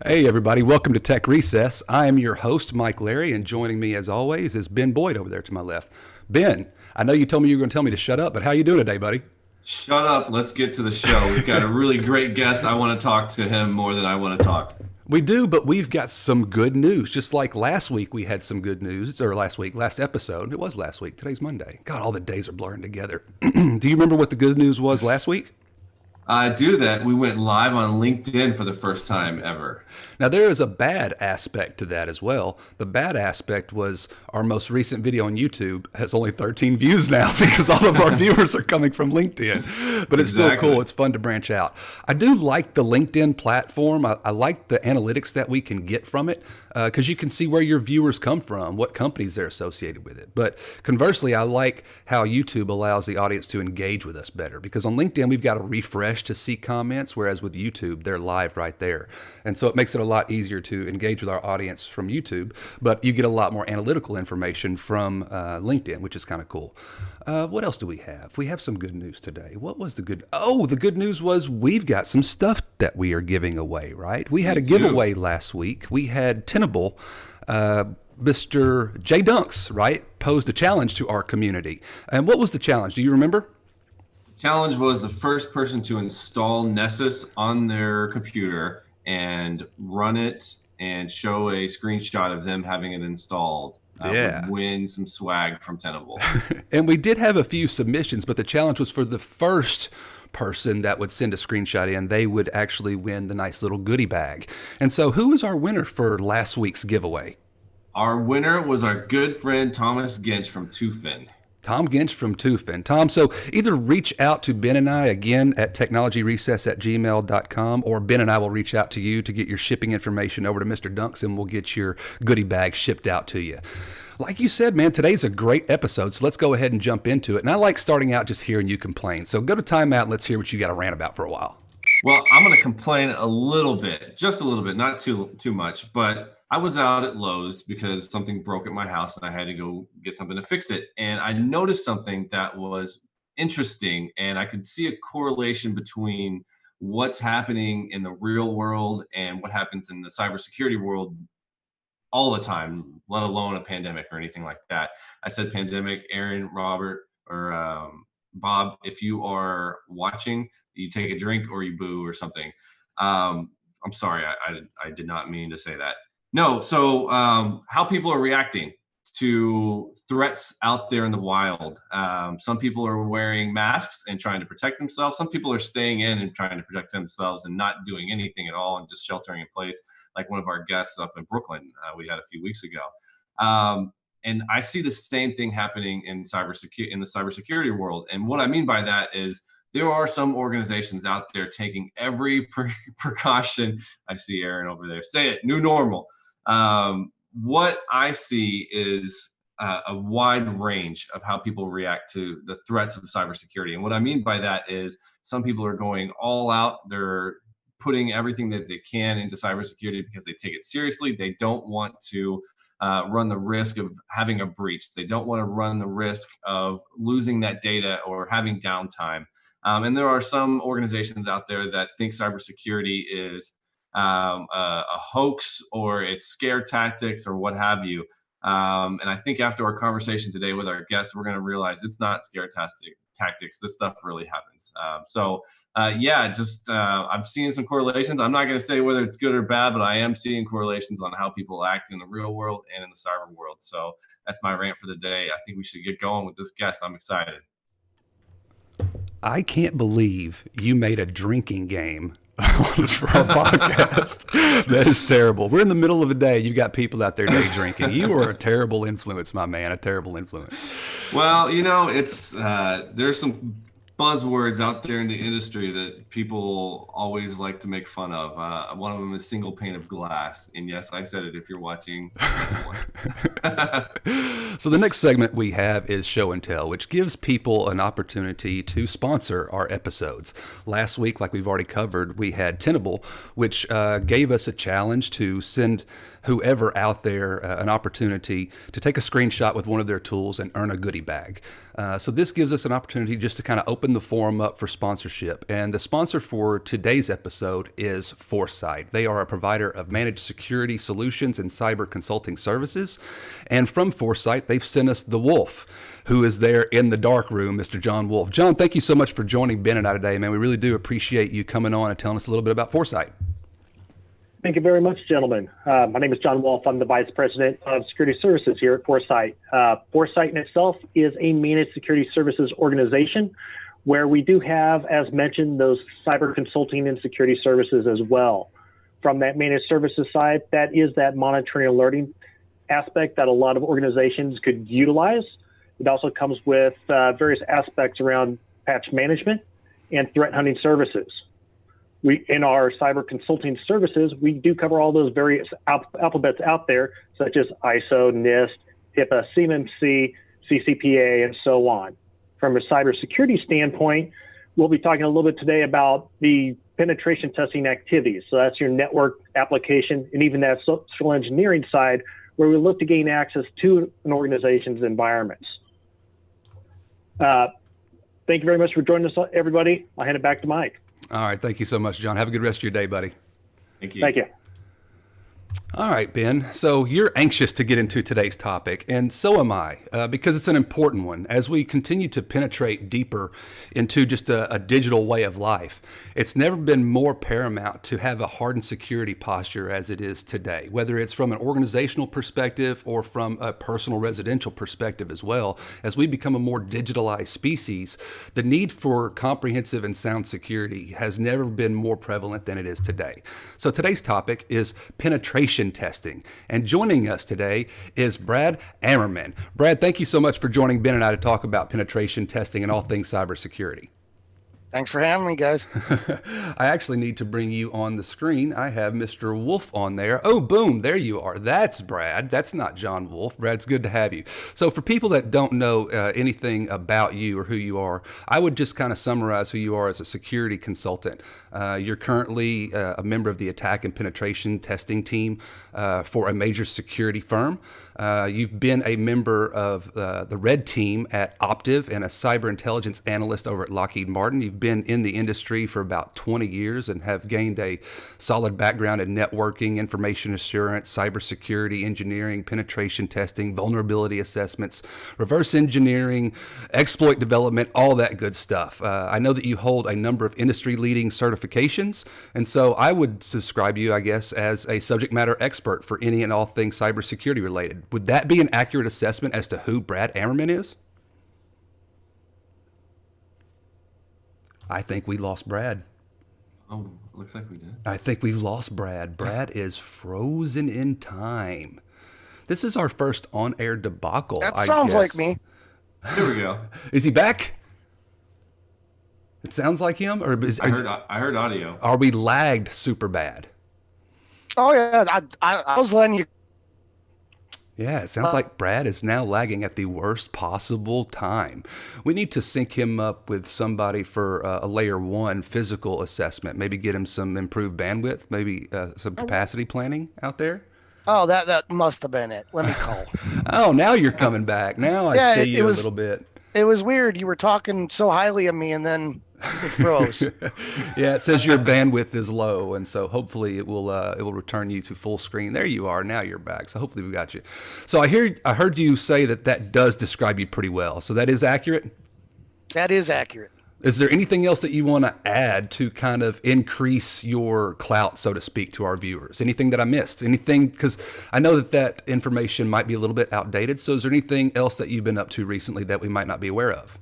Hey everybody, welcome to Tech Recess. I am your host, Mike Larry, and joining me as always is Ben Boyd over there to my left. Ben, I know you told me you were going to tell me to shut up, but how you doing today, buddy? Shut up. Let's get to the show. We've got a really great guest. I want to talk to him more than I want to talk. We do, but we've got some good news. Just like last week we had some good news, or last episode. It was last week. Today's Monday. God, all the days are blurring together. Do you remember what the good news was last week? Due to that, we went live on LinkedIn for the first time ever. Now, there is a bad aspect to that as well. The bad aspect was our most recent video on YouTube has only 13 views now because all of our viewers are coming from LinkedIn. But it's still cool. It's fun to branch out. I do like the LinkedIn platform. I like the analytics that we can get from it because you can see where your viewers come from, what companies they're associated with it. But conversely, I like how YouTube allows the audience to engage with us better because on LinkedIn, we've got to refresh to see comments, whereas with YouTube, they're live right there. And so it makes it a lot easier to engage with our audience from YouTube, but you get a lot more analytical information from LinkedIn, which is kind of cool. What else do we have? We have some good news today. What was the good? Oh, the good news was we've got some stuff that we are giving away, right? We had a giveaway last week. We had Tenable, Mr. J Dunks, right, posed a challenge to our community. And what was the challenge? Do you remember? Challenge was the first person to install Nessus on their computer and run it and show a screenshot of them having it installed. Would win some swag from Tenable. And we did have a few submissions, but the challenge was for the first person that would send a screenshot in, they would actually win the nice little goodie bag. And so who was our winner for last week's giveaway? Our winner was our good friend Thomas Ginch from Tufin. Tom Ginch from Tufin. Tom, so either reach out to Ben and I again at technologyrecess@gmail.com, or Ben and I will reach out to you to get your shipping information over to Mr. Dunks, and we'll get your goodie bag shipped out to you. Like you said, man, today's a great episode, so let's go ahead and jump into it. And I like starting out just hearing you complain. So go to timeout and let's hear what you got to rant about for a while. Well, I'm going to complain a little bit, just a little bit, not too much, but I was out at Lowe's because something broke at my house and I had to go get something to fix it. And I noticed something that was interesting, and I could see a correlation between what's happening in the real world and what happens in the cybersecurity world all the time, let alone a pandemic or anything like that. I said pandemic. Aaron, Robert, or Bob, if you are watching, you take a drink or you boo or something. I'm sorry, I did not mean to say that. No, so how people are reacting to threats out there in the wild. Some people are wearing masks and trying to protect themselves. Some people are staying in and trying to protect themselves and not doing anything at all and just sheltering in place, like one of our guests up in Brooklyn we had a few weeks ago. And I see the same thing happening in the cybersecurity world. And what I mean by that is there are some organizations out there taking every precaution. I see Aaron over there. Say it, new normal. What I see is a wide range of how people react to the threats of cybersecurity. And what I mean by that is some people are going all out. They're putting everything that they can into cybersecurity because they take it seriously. They don't want to run the risk of having a breach. They don't want to run the risk of losing that data or having downtime. And there are some organizations out there that think cybersecurity is a hoax or it's scare tactics or what have you. And I think after our conversation today with our guests, we're going to realize it's not scare tactics. This stuff really happens. I've seen some correlations. I'm not going to say whether it's good or bad, but I am seeing correlations on how people act in the real world and in the cyber world. So that's my rant for the day. I think we should get going with this guest. I'm excited. I can't believe you made a drinking game for our podcast. That is terrible. We're in the middle of a day. You've got people out there day drinking. You are a terrible influence, my man, a terrible influence. Well, it's there's some buzzwords out there in the industry that people always like to make fun of. One of them is single pane of glass. And yes, I said it if you're watching. So the next segment we have is Show and Tell, which gives people an opportunity to sponsor our episodes. Last week, like we've already covered, we had Tenable, which gave us a challenge to send whoever out there an opportunity to take a screenshot with one of their tools and earn a goodie bag. So this gives us an opportunity just to kind of open the forum up for sponsorship. And the sponsor for today's episode is Foresight. They are a provider of managed security solutions and cyber consulting services. And from Foresight, they've sent us the Wolf, who is there in the dark room, Mr. John Wolf. John, thank you so much for joining Ben and I today, man. We really do appreciate you coming on and telling us a little bit about Foresight. Thank you very much, gentlemen. My name is John Wolf. I'm the Vice President of Security Services here at Foresight. Foresight in itself is a managed security services organization where we do have, as mentioned, those cyber consulting and security services as well. From that managed services side, that is that monitoring and alerting aspect that a lot of organizations could utilize. It also comes with various aspects around patch management and threat hunting services. In our cyber consulting services, we do cover all those various alphabets out there, such as ISO, NIST, HIPAA, CMMC, CCPA, and so on. From a cybersecurity standpoint, we'll be talking a little bit today about the penetration testing activities. So that's your network application and even that social engineering side, where we look to gain access to an organization's environments. Thank you very much for joining us, everybody. I'll hand it back to Mike. All right. Thank you so much, John. Have a good rest of your day, buddy. Thank you. Thank you. All right, Ben. So you're anxious to get into today's topic, and so am I, because it's an important one. As we continue to penetrate deeper into just a digital way of life, it's never been more paramount to have a hardened security posture as it is today, whether it's from an organizational perspective or from a personal residential perspective as well. As we become a more digitalized species, the need for comprehensive and sound security has never been more prevalent than it is today. So today's topic is penetration testing. And joining us today is Brad Ammerman. Brad, thank you so much for joining Ben and I to talk about penetration testing and all things cybersecurity. Thanks for having me, guys. I actually need to bring you on the screen. I have Mr. Wolf on there. Oh, boom, there you are. That's Brad. That's not John Wolf. Brad, it's good to have you. So for people that don't know anything about you or who you are, I would just kind of summarize who you are as a security consultant. You're currently a member of the attack and penetration testing team for a major security firm. You've been a member of the Red Team at Optiv and a cyber intelligence analyst over at Lockheed Martin. You've been in the industry for about 20 years and have gained a solid background in networking, information assurance, cybersecurity, engineering, penetration testing, vulnerability assessments, reverse engineering, exploit development, all that good stuff. I know that you hold a number of industry-leading certifications, and so I would describe you, I guess, as a subject matter expert for any and all things cybersecurity related. Would that be an accurate assessment as to who Brad Ammerman is? I think we lost Brad. Oh, looks like we did. I think we've lost Brad. Brad is frozen in time. This is our first on-air debacle. That sounds like me. Here we go. Is he back? It sounds like him, or I heard audio. Are we lagged super bad? Oh yeah, I was letting you. Yeah, it sounds like Brad is now lagging at the worst possible time. We need to sync him up with somebody for a layer 1 physical assessment. Maybe get him some improved bandwidth, maybe some capacity planning out there. Oh, that must have been it. Let me call. Oh, now you're coming back. Now I see you a little bit. It was weird. You were talking so highly of me, and then it froze. Yeah, it says your bandwidth is low, and so hopefully it will return you to full screen. There you are. Now you're back. So hopefully we got you. So I heard you say that does describe you pretty well. So that is accurate? That is accurate. Is there anything else that you want to add to kind of increase your clout, so to speak, to our viewers? Anything that I missed? Anything? Because I know that information might be a little bit outdated. So is there anything else that you've been up to recently that we might not be aware of?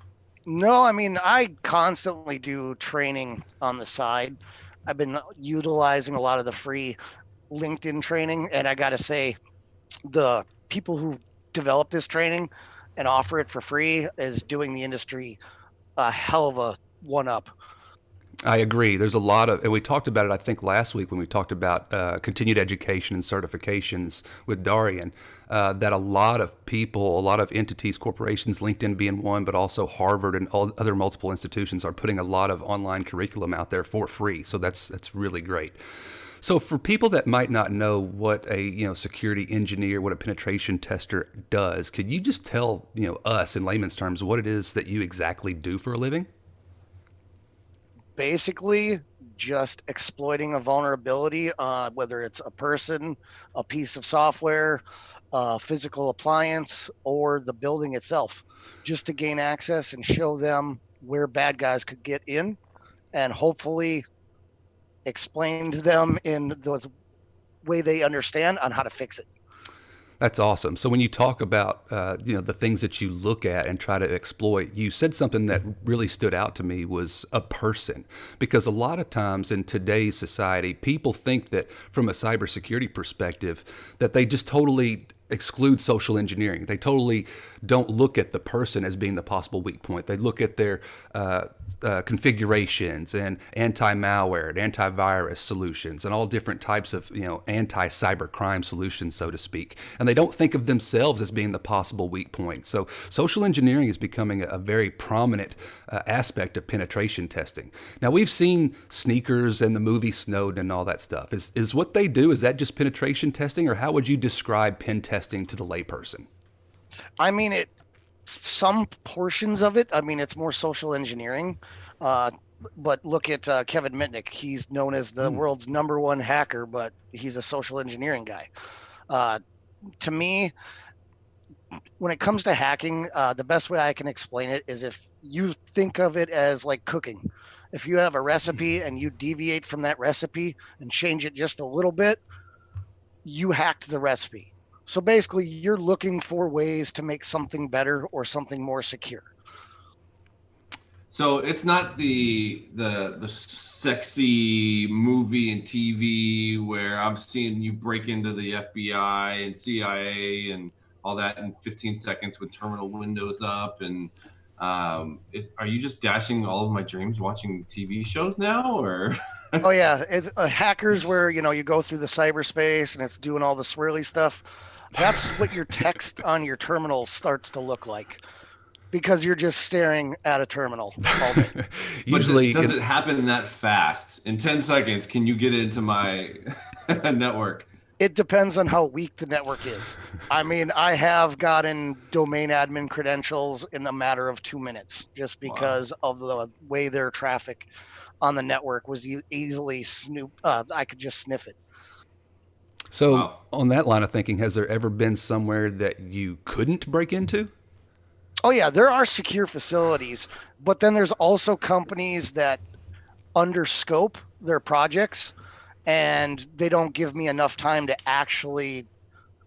No, I mean, I constantly do training on the side. I've been utilizing a lot of the free LinkedIn training, and I got to say, the people who develop this training and offer it for free is doing the industry a hell of a one-up. I agree. There's a lot of, and we talked about it, I think, last week when we talked about continued education and certifications with Darian, that a lot of people, a lot of entities, corporations, LinkedIn being one, but also Harvard and all other multiple institutions are putting a lot of online curriculum out there for free. So that's really great. So for people that might not know what a security engineer, what a penetration tester does, could you just tell us in layman's terms what it is that you exactly do for a living? Basically, just exploiting a vulnerability, whether it's a person, a piece of software, a physical appliance, or the building itself, just to gain access and show them where bad guys could get in, and hopefully explain to them in the way they understand on how to fix it. That's awesome. So when you talk about the things that you look at and try to exploit, you said something that really stood out to me was a person, because a lot of times in today's society, people think that from a cybersecurity perspective that they just totally exclude social engineering. They totally don't look at the person as being the possible weak point. They look at their configurations and anti-malware and antivirus solutions and all different types of anti-cyber crime solutions, so to speak. And they don't think of themselves as being the possible weak point. So social engineering is becoming a very prominent aspect of penetration testing. Now, we've seen Sneakers and the movie Snowden and all that stuff. Is what they do, is that just penetration testing, or how would you describe pen testing to the layperson? I mean, some portions of it, I mean, it's more social engineering. But look at Kevin Mitnick. He's known as the world's #1 hacker, but he's a social engineering guy. To me, when it comes to hacking, the best way I can explain it is if you think of it as like cooking. If you have a recipe and you deviate from that recipe and change it just a little bit, you hacked the recipe. So basically, you're looking for ways to make something better or something more secure. So it's not the sexy movie and TV where I'm seeing you break into the FBI and CIA and all that in 15 seconds with terminal windows up. And are you just dashing all of my dreams watching TV shows now, or? Oh yeah, it's hackers where you go through the cyberspace and it's doing all the swirly stuff. That's what your text on your terminal starts to look like, because you're just staring at a terminal all day. Usually, does it happen that fast? In 10 seconds, can you get into my network? It depends on how weak the network is. I mean, I have gotten domain admin credentials in a matter of 2 minutes just because of the way their traffic on the network was easily I could just sniff it. So on that line of thinking, has there ever been somewhere that you couldn't break into? Oh yeah, there are secure facilities, but then there's also companies that underscope their projects and they don't give me enough time to actually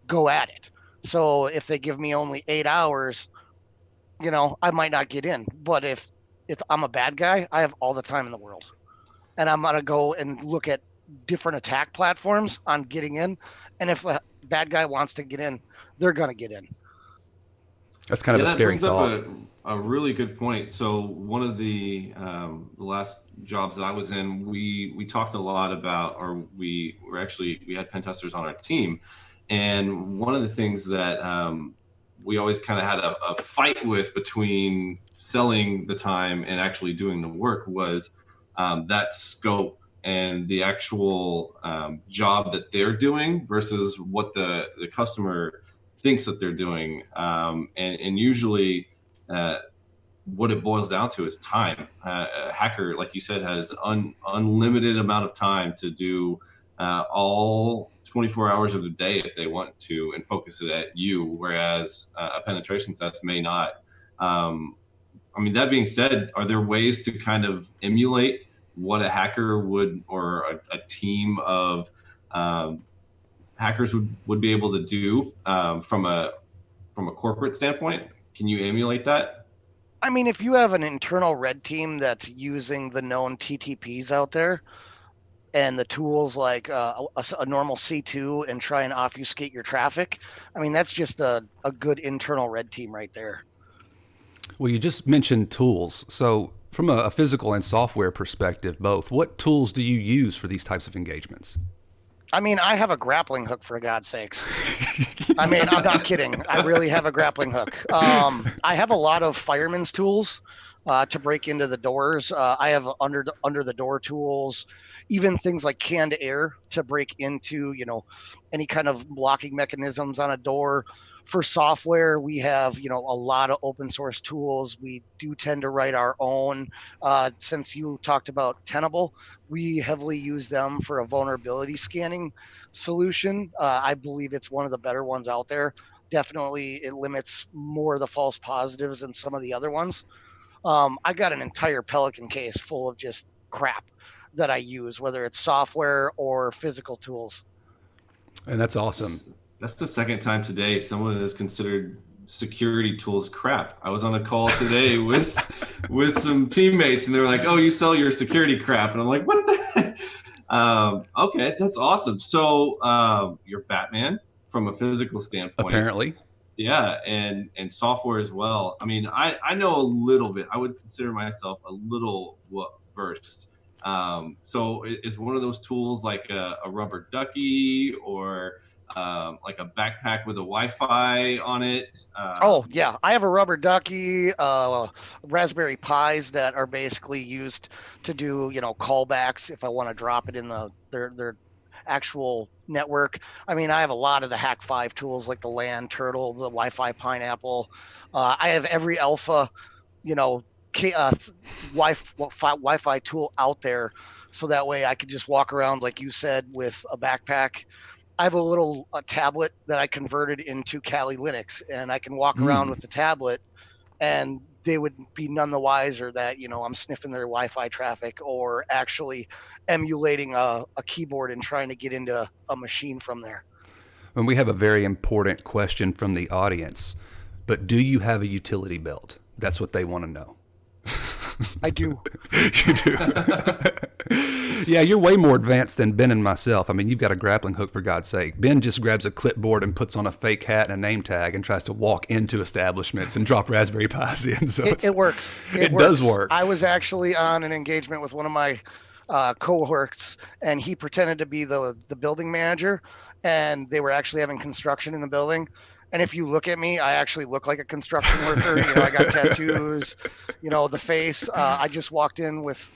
go at it. So if they give me only 8 hours, I might not get in. But if I'm a bad guy, I have all the time in the world. And I'm going to go and look at different attack platforms on getting in. And if a bad guy wants to get in, they're going to get in. That's kind of a scary thought. A really good point. So one of the last jobs that I was in, we talked a lot about, or we had pen testers on our team. And one of the things that we always kind of had a fight with between selling the time and actually doing the work was that scope and the actual job that they're doing versus what the customer thinks that they're doing. And usually what it boils down to is time. A hacker, like you said, has unlimited amount of time to do all 24 hours of the day if they want to and focus it at you, whereas a penetration test may not. I mean, that being said, are there ways to kind of emulate what a hacker would, or a team of hackers would be able to do from a corporate standpoint? Can you emulate that? I mean, if you have an internal red team that's using the known TTPs out there and the tools like a normal C2 and try and obfuscate your traffic, I mean, that's just a good internal red team right there. Well, you just mentioned tools. So from a physical and software perspective, both, what tools do you use for these types of engagements? I mean, I have a grappling hook, for God's sakes. I mean, I'm not kidding. I really have a grappling hook. I have a lot of fireman's tools. to break into the doors. I have under the door tools, even things like canned air to break into, any kind of blocking mechanisms on a door. For software, we have, a lot of open source tools. We do tend to write our own. Since you talked about Tenable, we heavily use them for a vulnerability scanning solution. I believe it's one of the better ones out there. Definitely, it limits more of the false positives than some of the other ones. I got an entire Pelican case full of just crap that I use, whether it's software or physical tools. And that's awesome. That's the second time today someone has considered security tools crap. I was on a call today with some teammates, and they were like, "Oh, you sell your security crap," and I'm like, "What the heck?" Okay, that's awesome. So you're Batman from a physical standpoint, apparently. Yeah, and software as well. I mean, I know a little bit. I would consider myself a little versed. So is one of those tools like a rubber ducky or like a backpack with a Wi-Fi on it? Oh yeah, I have a rubber ducky, Raspberry Pis that are basically used to do, callbacks if I want to drop it in their actual network. I mean, I have a lot of the Hack 5 tools like the LAN Turtle, the Wi-Fi Pineapple. I have every alpha, Wi-Fi tool out there, so that way I can just walk around, like you said, with a backpack. I have a tablet that I converted into Kali Linux, and I can walk around with the tablet, and they would be none the wiser that, I'm sniffing their Wi-Fi traffic or actually emulating a keyboard and trying to get into a machine from there. And we have a very important question from the audience, but do you have a utility belt? That's what they want to know. I do. You do. Yeah, you're way more advanced than Ben and myself. I mean, you've got a grappling hook, for God's sake. Ben just grabs a clipboard and puts on a fake hat and a name tag and tries to walk into establishments and drop Raspberry Pis in. So it works. It does work. I was actually on an engagement with one of my cohorts, and he pretended to be the building manager, and they were actually having construction in the building. And if you look at me, I actually look like a construction worker. I got tattoos, the face. I just walked in with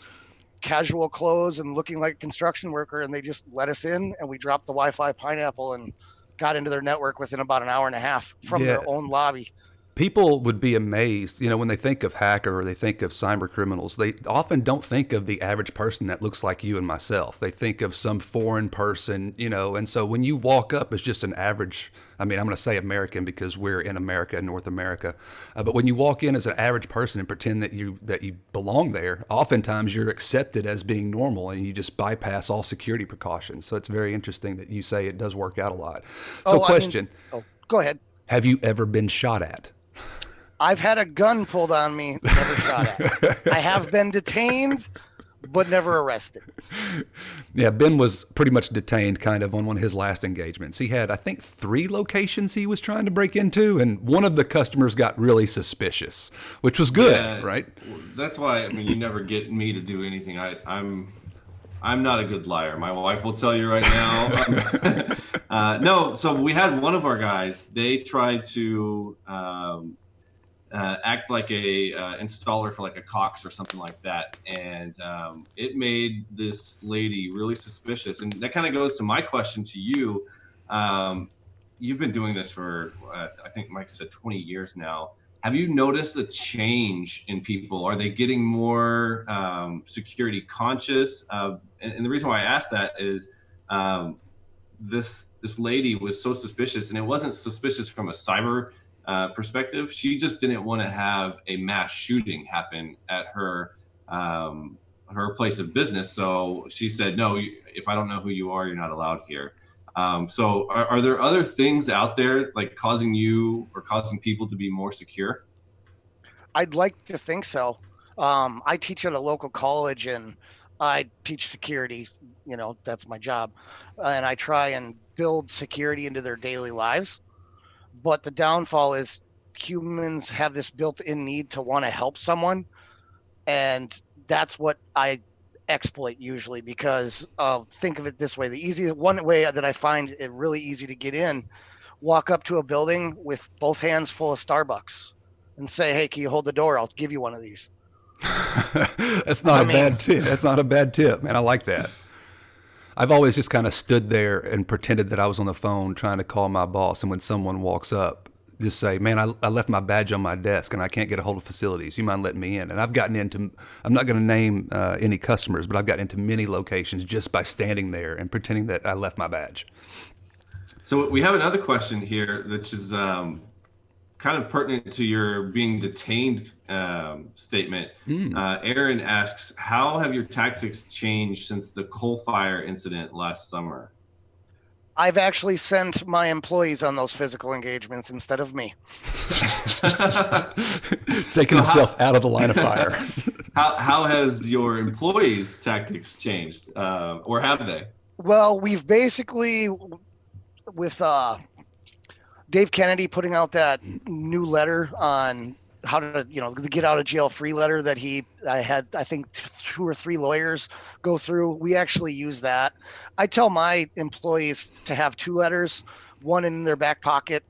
casual clothes and looking like a construction worker, and they just let us in, and we dropped the Wi-Fi Pineapple and got into their network within about an hour and a half from their own lobby. People would be amazed, when they think of hacker or they think of cyber criminals, they often don't think of the average person that looks like you and myself. They think of some foreign person, and so when you walk up as just an average, I'm going to say American because we're in America, North America, but when you walk in as an average person and pretend that you belong there, oftentimes you're accepted as being normal and you just bypass all security precautions. So it's very interesting that you say it does work out a lot. So question. Go ahead. Have you ever been shot at? I've had a gun pulled on me, never shot at. I have been detained, but never arrested. Yeah, Ben was pretty much detained kind of on one of his last engagements. He had, I think, 3 locations he was trying to break into, and one of the customers got really suspicious, which was good, right? That's why, you never get me to do anything. I'm not a good liar. My wife will tell you right now. No, so we had one of our guys, they tried to act like a installer for like a Cox or something like that, and it made this lady really suspicious. And that kind of goes to my question to you. You've been doing this for I think Mike said 20 years now. Have you noticed a change in people? Are they getting more security conscious? And the reason why I asked that is this lady was so suspicious, and it wasn't suspicious from a cyber perspective. She just didn't want to have a mass shooting happen at her place of business. So she said, no, if I don't know who you are, you're not allowed here. So are there other things out there like causing you or causing people to be more secure? I'd like to think so. I teach at a local college, and I teach security, that's my job. And I try and build security into their daily lives. But the downfall is humans have this built-in need to want to help someone. And that's what I exploit usually, because think of it this way. One way that I find it really easy to get in, walk up to a building with both hands full of Starbucks and say, hey, can you hold the door? I'll give you one of these. That's not a bad tip. That's not a bad tip, man. I like that. I've always just kind of stood there and pretended that I was on the phone trying to call my boss. And when someone walks up, just say, man, I left my badge on my desk and I can't get a hold of facilities. You mind letting me in? And I've gotten into, I'm not going to name any customers, but I've gotten into many locations just by standing there and pretending that I left my badge. So we have another question here, which is kind of pertinent to your being detained statement. Aaron asks, how have your tactics changed since the coal fire incident last summer? I've actually sent my employees on those physical engagements instead of me. Taking himself out of the line of fire. How has your employees' tactics changed, or have they? Well, we've basically, with Dave Kennedy putting out that new letter on how to, the get out of jail free letter that I had, I think 2 or 3 lawyers go through. We actually use that. I tell my employees to have 2 letters, one in their back pocket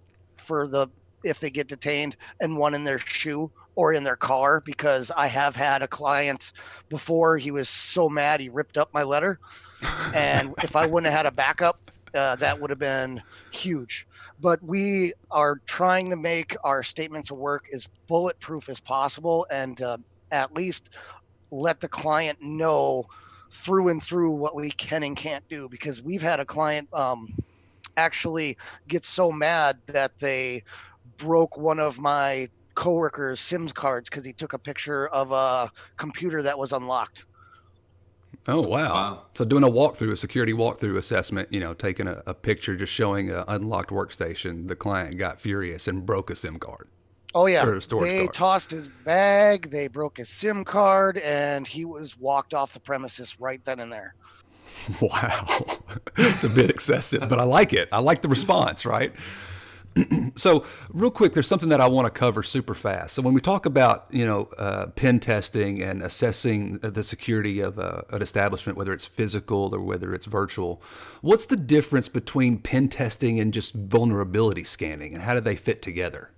if they get detained, and one in their shoe or in their car, because I have had a client before, he was so mad he ripped up my letter. And if I wouldn't have had a backup, that would have been huge. But we are trying to make our statements of work as bulletproof as possible, and at least let the client know through and through what we can and can't do. Because we've had a client actually get so mad that they broke one of my coworkers' SIMS cards because he took a picture of a computer that was unlocked. Oh, wow. So doing a security walkthrough assessment, taking a picture, just showing an unlocked workstation, the client got furious and broke a SIM card. Oh, yeah. They tossed his bag, they broke his SIM card, and he was walked off the premises right then and there. Wow. It's a bit excessive, but I like it. I like the response, right? So real quick, there's something that I want to cover super fast. So when we talk about, pen testing and assessing the security of an establishment, whether it's physical or whether it's virtual, what's the difference between pen testing and just vulnerability scanning, and how do they fit together?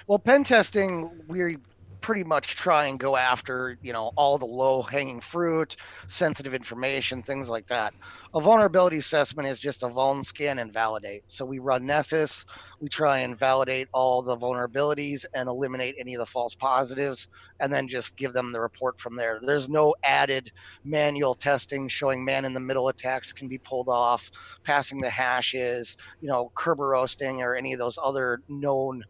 Well, pen testing, we pretty much try and go after, all the low hanging fruit, sensitive information, things like that. A vulnerability assessment is just a vuln scan and validate. So we run Nessus, we try and validate all the vulnerabilities and eliminate any of the false positives, and then just give them the report from there. There's no added manual testing showing man-in-the-middle attacks can be pulled off, passing the hashes, Kerberoasting, or any of those other known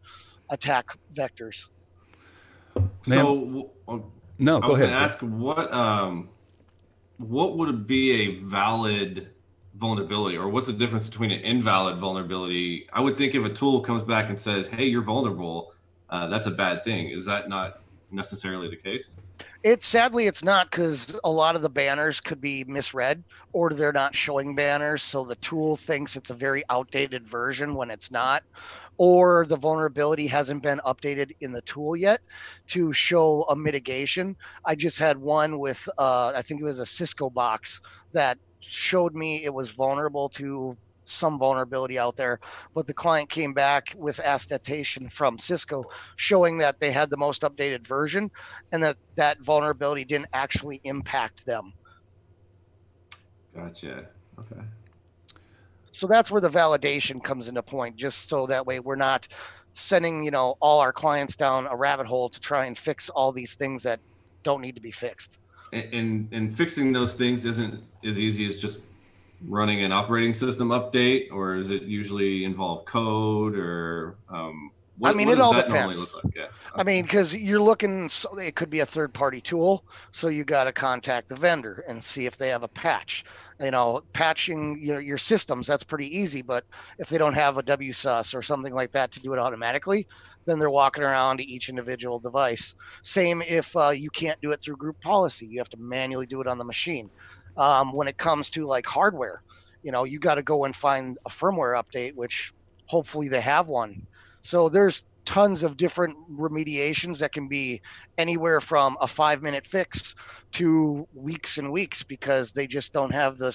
attack vectors. So no, go ahead. I was going to ask what would be a valid vulnerability, or what's the difference between an invalid vulnerability? I would think if a tool comes back and says, hey, you're vulnerable, that's a bad thing. Is that not necessarily the case? Sadly, it's not, because a lot of the banners could be misread, or they're not showing banners. So the tool thinks it's a very outdated version when it's not, or the vulnerability hasn't been updated in the tool yet to show a mitigation. I just had one with, I think it was a Cisco box that showed me it was vulnerable to some vulnerability out there, but the client came back with attestation from Cisco showing that they had the most updated version and that vulnerability didn't actually impact them. Gotcha. Okay. So that's where the validation comes into point, just so that way we're not sending, all our clients down a rabbit hole to try and fix all these things that don't need to be fixed. And fixing those things isn't as easy as just running an operating system update, or does it usually involve code, or what it all depends. Normally look like? Yeah. Okay. Because you're looking, so it could be a third-party tool, so you got to contact the vendor and see if they have a patch. Patching your systems, that's pretty easy, but if they don't have a WSUS or something like that to do it automatically, then they're walking around to each individual device. Same if you can't do it through group policy, you have to manually do it on the machine. When it comes to like hardware, you got to go and find a firmware update, which hopefully they have one. So there's tons of different remediations that can be anywhere from a 5-minute fix to weeks and weeks, because they just don't have the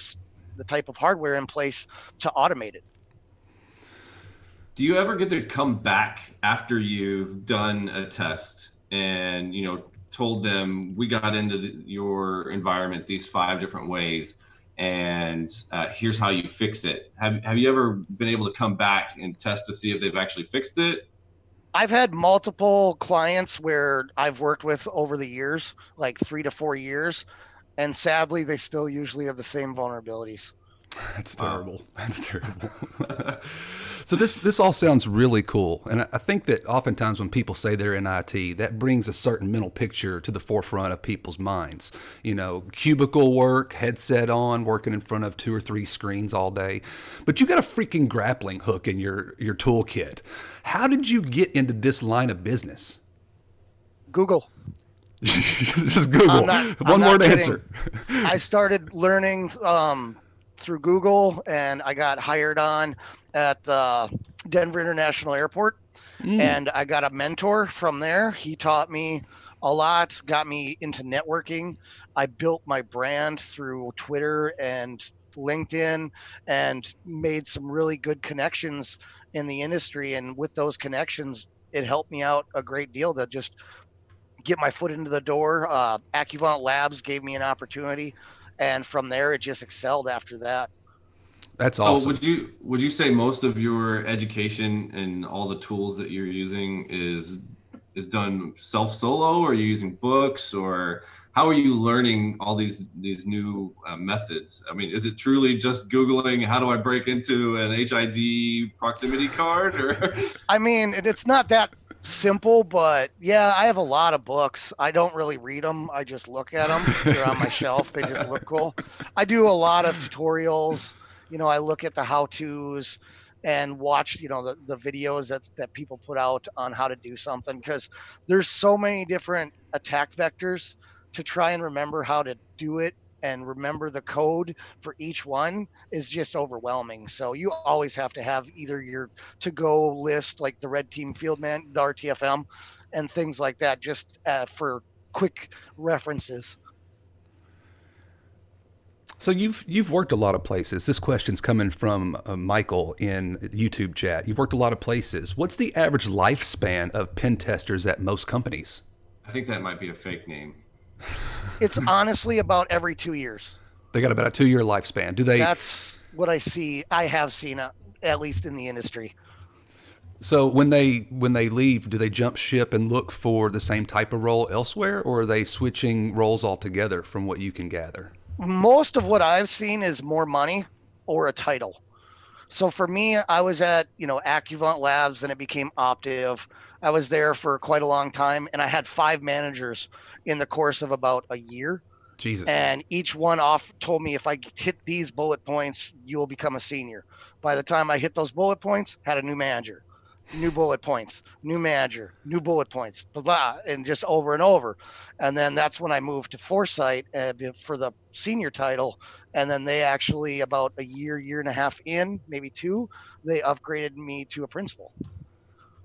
type of hardware in place to automate it. Do you ever get to come back after you've done a test and, told them we got into your environment these 5 different ways, and here's how you fix it. Have you ever been able to come back and test to see if they've actually fixed it? I've had multiple clients where I've worked with over the years, like 3 to 4 years, and sadly, they still usually have the same vulnerabilities. That's terrible. That's terrible. So this all sounds really cool. And I think that oftentimes when people say they're in IT, that brings a certain mental picture to the forefront of people's minds. You know, cubicle work, headset on, working in front of 2 or 3 screens all day. But you got a freaking grappling hook in your toolkit. How did you get into this line of business? Google. Just Google. One word answer. I started learning through Google, and I got hired on at the Denver International Airport, and I got a mentor from there. He taught me a lot, got me into networking. I built my brand through Twitter and LinkedIn and made some really good connections in the industry. And with those connections, it helped me out a great deal to just get my foot into the door. Accuvant Labs gave me an opportunity, and from there it just excelled after that. That's awesome. So would you say most of your education and all the tools that you're using is done solo, or are you using books, or how are you learning all these new methods? I mean, is it truly just Googling how do I break into an HID proximity card, or? I mean, it's not that simple, but yeah, I have a lot of books. I don't really read them. I just look at them. They're on my shelf. They just look cool. I do a lot of tutorials. You know, I look at the how-tos and watch, you know, the videos that people put out on how to do something, because there's so many different attack vectors to try and remember how to do it, and remember the code for each one is just overwhelming. So you always have to have either your to-go list, like the Red Team Field Man, the RTFM, and things like that, just for quick references. So you've worked a lot of places. This question's coming from Michael in YouTube chat. You've worked a lot of places. What's the average lifespan of pen testers at most companies? I think that might be a fake name. It's honestly about every 2 years. They got about a 2-year lifespan. Do they? That's what I see. I have seen at least in the industry. So when they leave, do they jump ship and look for the same type of role elsewhere, or are they switching roles altogether from what you can gather? Most of what I've seen is more money or a title. So for me, I was at, you know, Accuvant Labs, and it became Optiv. I was there for quite a long time, and I had 5 managers in the course of about a year. Jesus. And each one told me, if I hit these bullet points, you will become a senior. By the time I hit those bullet points, had a new manager, new bullet points, new manager, new bullet points, blah, blah, and just over and over. And then that's when I moved to Foresight for the senior title. And then they actually, about a year and a half in, maybe 2, they upgraded me to a principal.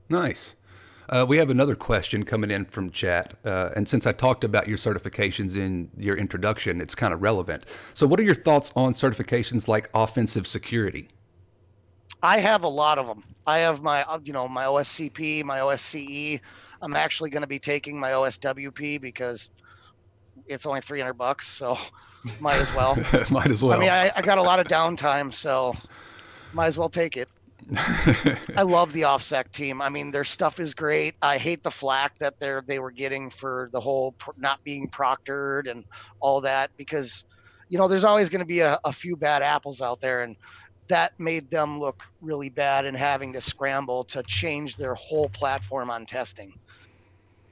Nice. We have another question coming in from chat. And since I talked about your certifications in your introduction, it's kind of relevant. So what are your thoughts on certifications like offensive security? I have a lot of them. I have my, you know, my OSCP, my OSCE. I'm actually going to be taking my OSWP because it's only $300, so might as well. Might as well. I mean, I got a lot of downtime, so might as well take it. I love the OffSec team. I mean, their stuff is great. I hate the flack that they were getting for the whole not being proctored and all that, because, you know, there's always going to be a few bad apples out there, and that made them look really bad and having to scramble to change their whole platform on testing.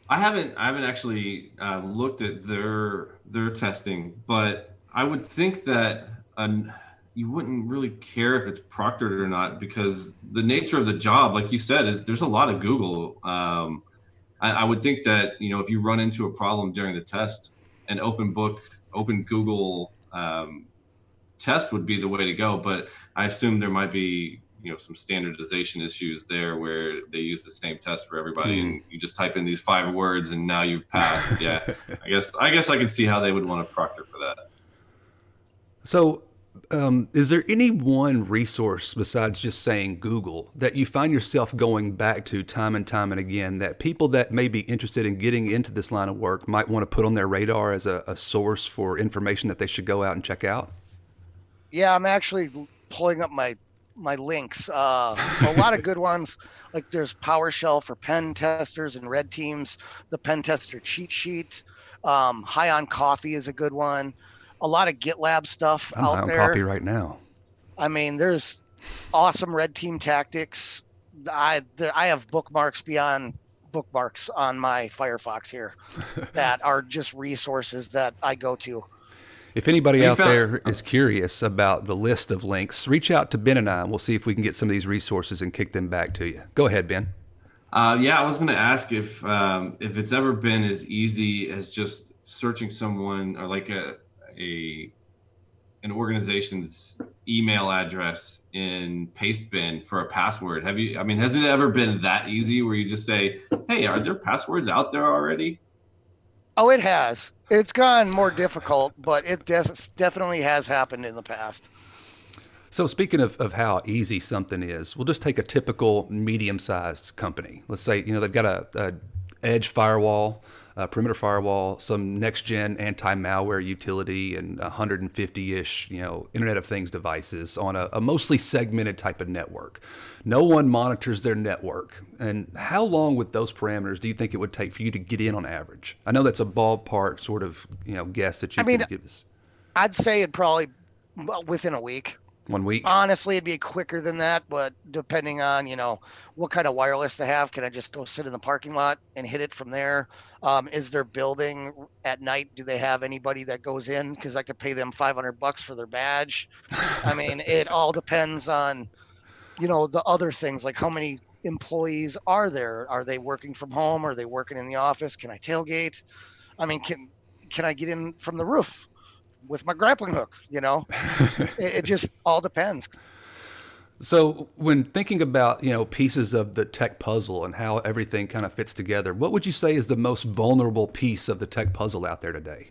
I haven't actually looked at their testing, but I would think that you wouldn't really care if it's proctored or not, because the nature of the job, like you said, is there's a lot of Google. I would think that, you know, if you run into a problem during the test, an open Google test would be the way to go. But I assume there might be, you know, some standardization issues there where they use the same test for everybody, and you just type in these 5 words and now you've passed. Yeah, I guess I can see how they would want to proctor for that. So Is there any one resource besides just saying Google that you find yourself going back to time and time and again that people that may be interested in getting into this line of work might want to put on their radar as a source for information that they should go out and check out? Yeah, I'm actually pulling up my links. A lot of good ones. Like there's PowerShell for pen testers and red teams. The pen tester cheat sheet. High on Coffee is a good one. A lot of GitLab stuff I'm high out on there. coffee right now. I mean, there's awesome red team tactics. I have bookmarks beyond bookmarks on my Firefox here that are just resources that I go to. If anybody out there is curious about the list of links, reach out to Ben and I, and we'll see if we can get some of these resources and kick them back to you. Go ahead, Ben. Yeah, I was going to ask if it's ever been as easy as just searching someone or like an organization's email address in Pastebin for a password. Has it ever been that easy where you just say, hey, are there passwords out there already? Oh, it has. It's gotten more difficult, but it definitely has happened in the past. So speaking of how easy something is, we'll just take a typical medium-sized company. Let's say, they've got a edge firewall, a perimeter firewall, some next-gen anti-malware utility, and 150-ish, Internet of Things devices on a mostly segmented type of network. No one monitors their network. And how long with those parameters do you think it would take for you to get in on average? I know that's a ballpark sort of, guess that you can give us. I'd say it'd probably within a week. 1 week? Honestly, it'd be quicker than that, but depending on, what kind of wireless they have, can I just go sit in the parking lot and hit it from there? Is their building at night? Do they have anybody that goes in? Because I could pay them $500 for their badge. I mean, it all depends on, the other things, like how many employees are there? Are they working from home? Are they working in the office? Can I tailgate? I mean, can I get in from the roof with my grappling hook? It just all depends. So when thinking about, pieces of the tech puzzle and how everything kind of fits together, what would you say is the most vulnerable piece of the tech puzzle out there today?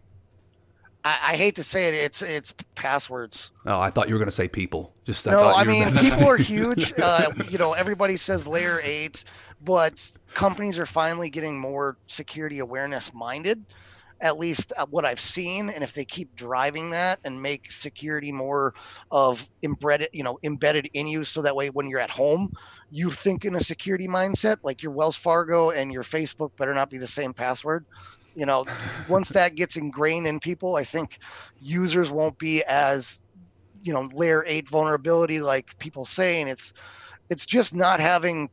I hate to say it, it's passwords. Oh, I thought you were going to say people. People are huge. Everybody says layer 8, but companies are finally getting more security awareness minded. At least what I've seen, and if they keep driving that and make security more of embedded in you, so that way when you're at home, you think in a security mindset, like your Wells Fargo and your Facebook better not be the same password. Once that gets ingrained in people, I think users won't be as, layer 8 vulnerability like people saying. It's just not having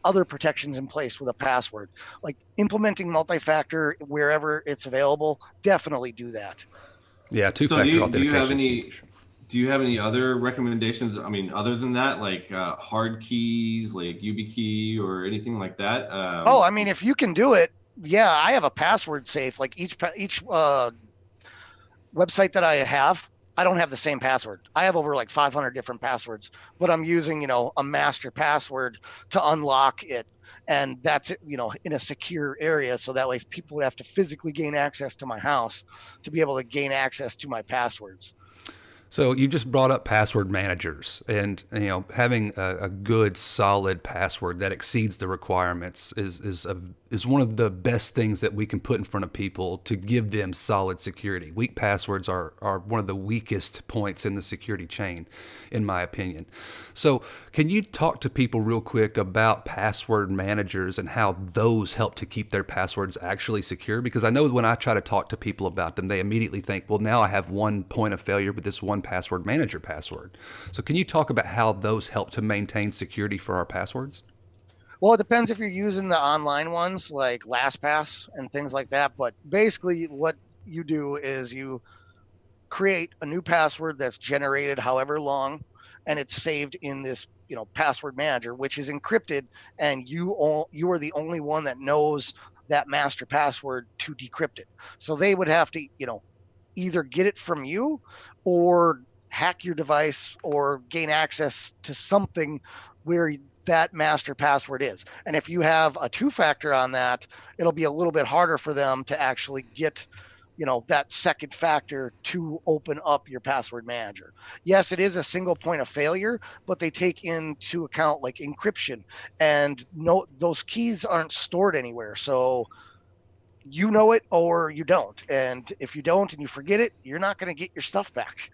other protections in place with a password. Like implementing multi-factor wherever it's available, definitely do that. Yeah, two-factor authentication. Do you have any other recommendations? I mean, other than that, like hard keys, like YubiKey or anything like that? If you can do it, yeah, I have a password safe. Like each website that I have, I don't have the same password. I have over like 500 different passwords, but I'm using, a master password to unlock it. And that's it, in a secure area. So that way people would have to physically gain access to my house to be able to gain access to my passwords. So you just brought up password managers, and having a good solid password that exceeds the requirements is one of the best things that we can put in front of people to give them solid security. Weak passwords are one of the weakest points in the security chain, in my opinion. So can you talk to people real quick about password managers and how those help to keep their passwords actually secure? Because I know when I try to talk to people about them, they immediately think, well, now I have one point of failure with this one password manager password. So can you talk about how those help to maintain security for our passwords? Well, it depends if you're using the online ones like LastPass and things like that. But basically what you do is you create a new password that's generated however long, and it's saved in this, password manager, which is encrypted, and you are the only one that knows that master password to decrypt it. So they would have to, either get it from you or hack your device or gain access to something where that master password is. And if you have a two-factor on that, it'll be a little bit harder for them to actually get that second factor to open up your password manager. Yes, it is a single point of failure, but they take into account like encryption, and no, those keys aren't stored anywhere. So you know it or you don't. And if you don't and you forget it, you're not going to get your stuff back.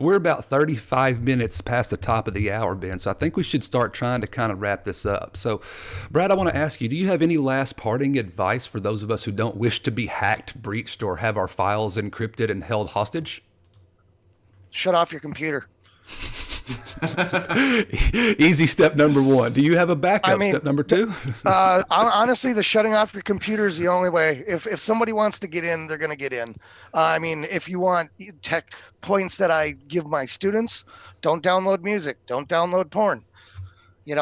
We're about 35 minutes past the top of the hour, Ben, so I think we should start trying to kind of wrap this up. So, Brad, I want to ask you, do you have any last parting advice for those of us who don't wish to be hacked, breached, or have our files encrypted and held hostage? Shut off your computer. Easy step number one. Do you have a backup step number two? Honestly, the shutting off your computer is the only way. If somebody wants to get in, they're going to get in. If you want tech points that I give my students, don't download music, don't download porn.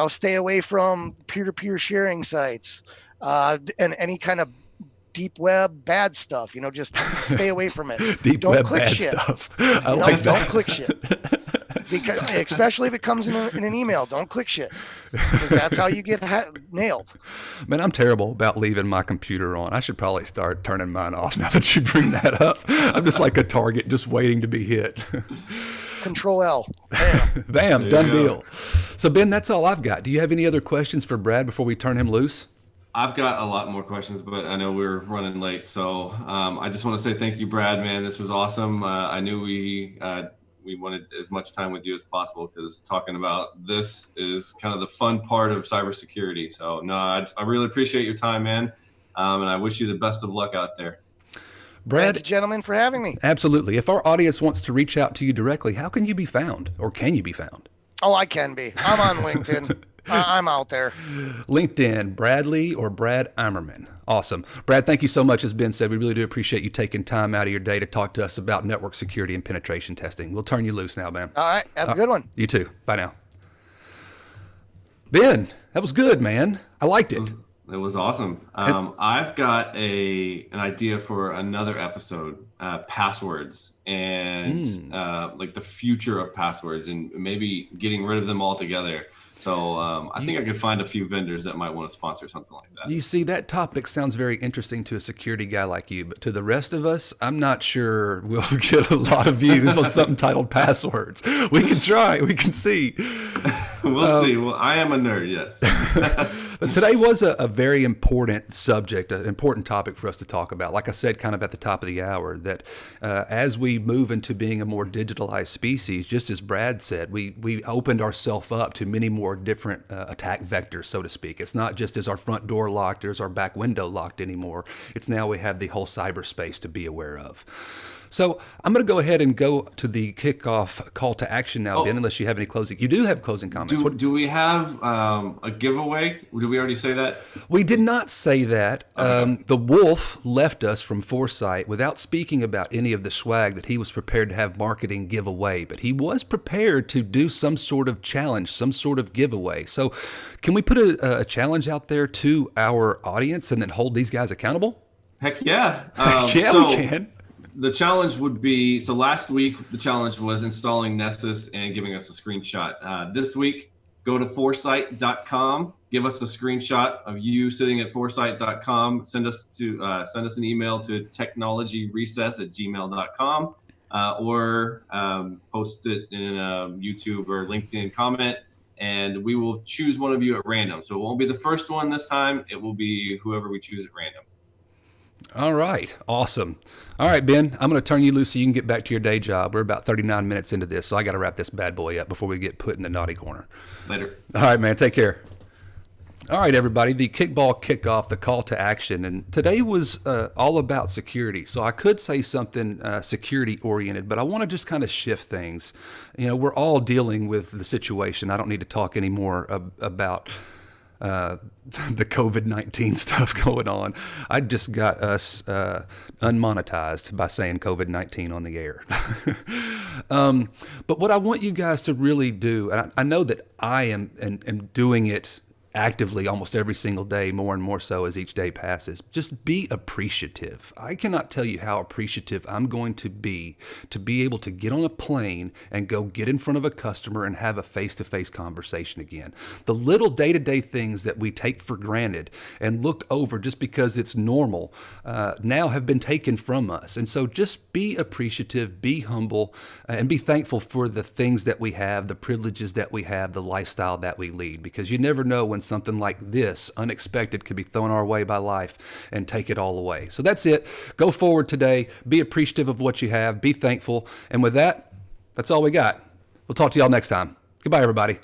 Stay away from peer-to-peer sharing sites and any kind of deep web bad stuff. Just stay away from it. Don't click bad shit. Stuff. I like that. Don't click shit. Because, especially if it comes in an email, don't click shit, because that's how you get nailed. Man, I'm terrible about leaving my computer on. I should probably start turning mine off now that you bring that up. I'm just like a target, just waiting to be hit. Control L. Bam. Bam, done deal. So, Ben, that's all I've got. Do you have any other questions for Brad before we turn him loose? I've got a lot more questions, but I know we're running late. So I just want to say thank you, Brad, man. This was awesome. I knew we wanted as much time with you as possible, because talking about this is kind of the fun part of cybersecurity. So no, I really appreciate your time, man. And I wish you the best of luck out there. Brad, thank you, gentlemen, for having me. Absolutely. If our audience wants to reach out to you directly, how can you be found, or can you be found? Oh, I can be. I'm on LinkedIn. I'm out there. LinkedIn, Bradley or Brad Ammerman. Awesome. Brad, thank you so much. As Ben said, we really do appreciate you taking time out of your day to talk to us about network security and penetration testing. We'll turn you loose now, man. All right. Have a good one. You too. Bye now. Ben, that was good, man. I liked it. It was awesome. I've got an idea for another episode, passwords and like the future of passwords, and maybe getting rid of them altogether. So I think I could find a few vendors that might want to sponsor something like that. You see, that topic sounds very interesting to a security guy like you, but to the rest of us, I'm not sure we'll get a lot of views on something titled passwords. We can try. We can see. We'll see. Well, I am a nerd, yes. But today was a very important subject, an important topic for us to talk about. Like I said, kind of at the top of the hour, that as we move into being a more digitalized species, just as Brad said, we opened ourselves up to many more different attack vectors, so to speak. It's not just is our front door locked, or is our back window locked anymore. It's now we have the whole cyberspace to be aware of. So I'm going to go ahead and go to the kickoff call to action now, Ben, unless you have any closing. You do have closing comments. Do we have a giveaway? Did we already say that? We did not say that. Okay. The Wolf left us from Foresight without speaking about any of the swag that he was prepared to have marketing giveaway, but he was prepared to do some sort of challenge, some sort of giveaway. So can we put a challenge out there to our audience and then hold these guys accountable? Heck yeah. We can. The challenge would be, so last week, the challenge was installing Nessus and giving us a screenshot. This week, go to foresight.com, give us a screenshot of you sitting at foresight.com, send us an email to technologyrecess@gmail.com, or post it in a YouTube or LinkedIn comment, and we will choose one of you at random. So it won't be the first one this time, it will be whoever we choose at random. All right. Awesome. All right, Ben, I'm going to turn you loose so you can get back to your day job. We're about 39 minutes into this, so I got to wrap this bad boy up before we get put in the naughty corner. Later. All right, man. Take care. All right, everybody. The kickball kickoff, the call to action. And today was all about security. So I could say something security oriented, but I want to just kind of shift things. We're all dealing with the situation. I don't need to talk anymore about the COVID-19 stuff going on. I just got us unmonetized by saying COVID-19 on the air. But what I want you guys to really do, and I know that I am doing it actively almost every single day, more and more so as each day passes. Just be appreciative. I cannot tell you how appreciative I'm going to be able to get on a plane and go get in front of a customer and have a face-to-face conversation again. The little day-to-day things that we take for granted and looked over just because it's normal now have been taken from us. And so just be appreciative, be humble, and be thankful for the things that we have, the privileges that we have, the lifestyle that we lead, because you never know when something like this unexpected could be thrown our way by life and take it all away. So that's it. Go forward today. Be appreciative of what you have. Be thankful. And with that, that's all we got. We'll talk to y'all next time. Goodbye, everybody.